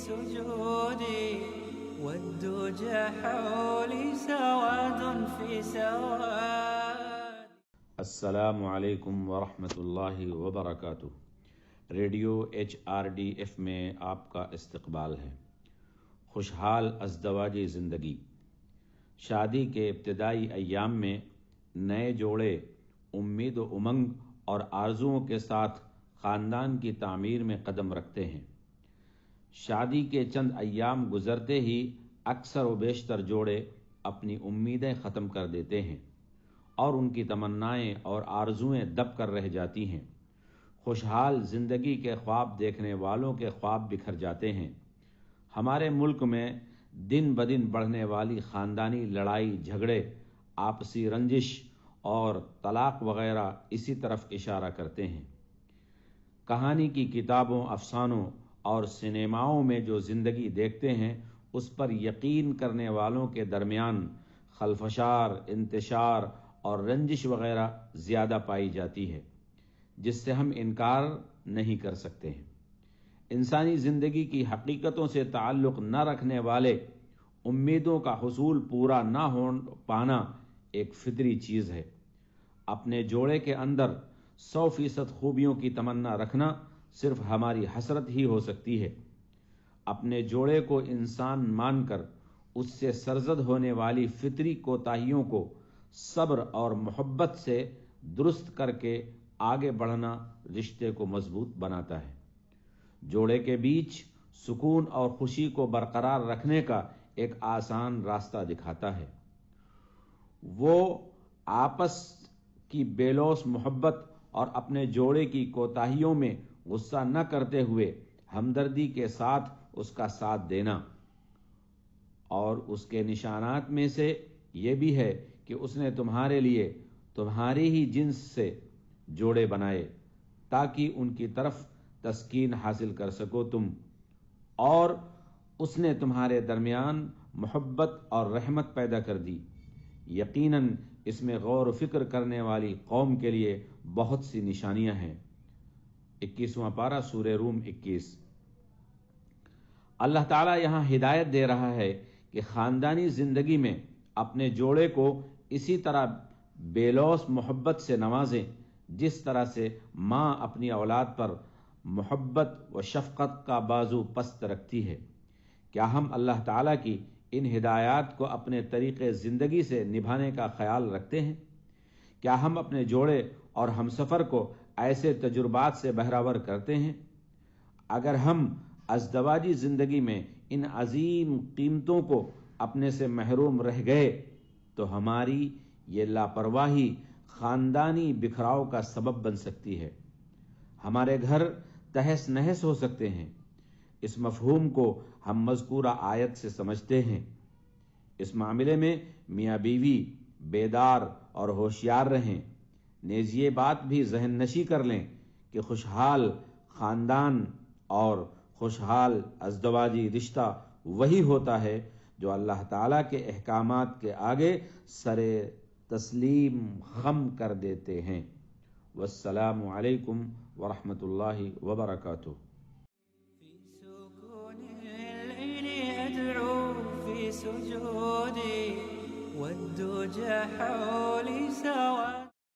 سجودي والدجى حولي سواد في سواد. السلام علیکم ورحمۃ اللہ وبرکاتہ. ریڈیو HRDF میں آپ کا استقبال ہے. خوشحال ازدواجی زندگی. شادی کے ابتدائی ایام میں نئے جوڑے امید و امنگ اور آرزوؤں کے ساتھ خاندان کی تعمیر میں قدم رکھتے ہیں. شادی کے چند ایام گزرتے ہی اکثر و بیشتر جوڑے اپنی امیدیں ختم کر دیتے ہیں اور ان کی تمنائیں اور آرزوئیں دب کر رہ جاتی ہیں. خوشحال زندگی کے خواب دیکھنے والوں کے خواب بکھر جاتے ہیں. ہمارے ملک میں دن بدن بڑھنے والی خاندانی لڑائی جھگڑے، آپسی رنجش اور طلاق وغیرہ اسی طرف اشارہ کرتے ہیں. کہانی کی کتابوں، افسانوں اور سینماؤں میں جو زندگی دیکھتے ہیں اس پر یقین کرنے والوں کے درمیان خلفشار، انتشار اور رنجش وغیرہ زیادہ پائی جاتی ہے، جس سے ہم انکار نہیں کر سکتے ہیں. انسانی زندگی کی حقیقتوں سے تعلق نہ رکھنے والے امیدوں کا حصول پورا نہ ہو پانا ایک فطری چیز ہے. اپنے جوڑے کے اندر 100% خوبیوں کی تمنا رکھنا صرف ہماری حسرت ہی ہو سکتی ہے. اپنے جوڑے کو انسان مان کر اس سے سرزد ہونے والی فطری کوتاہیوں کو صبر اور محبت سے درست کر کے آگے بڑھنا رشتے کو مضبوط بناتا ہے. جوڑے کے بیچ سکون اور خوشی کو برقرار رکھنے کا ایک آسان راستہ دکھاتا ہے. وہ آپس کی بے لوث محبت اور اپنے جوڑے کی کوتاہیوں میں غصہ نہ کرتے ہوئے ہمدردی کے ساتھ اس کا ساتھ دینا. اور اس کے نشانات میں سے یہ بھی ہے کہ اس نے تمہارے لیے تمہاری ہی جنس سے جوڑے بنائے تاکہ ان کی طرف تسکین حاصل کر سکو تم، اور اس نے تمہارے درمیان محبت اور رحمت پیدا کر دی. یقیناً اس میں غور و فکر کرنے والی قوم کے لیے بہت سی نشانیاں ہیں. 21واں پارہ سورہ روم 21. اللہ تعالیٰ یہاں ہدایت دے رہا ہے کہ خاندانی زندگی میں اپنے جوڑے کو اسی طرح بے لوث محبت سے نوازیں جس طرح سے ماں اپنی اولاد پر محبت و شفقت کا بازو پست رکھتی ہے. کیا ہم اللہ تعالیٰ کی ان ہدایات کو اپنے طریقے زندگی سے نبھانے کا خیال رکھتے ہیں؟ کیا ہم اپنے جوڑے اور ہمسفر کو ایسے تجربات سے بہرور کرتے ہیں؟ اگر ہم ازدواجی زندگی میں ان عظیم قیمتوں کو اپنے سے محروم رہ گئے تو ہماری یہ لاپرواہی خاندانی بکھراؤ کا سبب بن سکتی ہے. ہمارے گھر تہس نہس ہو سکتے ہیں. اس مفہوم کو ہم مذکورہ آیت سے سمجھتے ہیں. اس معاملے میں میاں بیوی بیدار اور ہوشیار رہیں. نیز یہ بات بھی ذہن نشی کر لیں کہ خوشحال خاندان اور خوشحال ازدواجی رشتہ وہی ہوتا ہے جو اللہ تعالیٰ کے احکامات کے آگے سر تسلیم خم کر دیتے ہیں. والسلام علیکم ورحمۃ اللہ وبرکاتہ. في سجودي والدجى حولي سواد.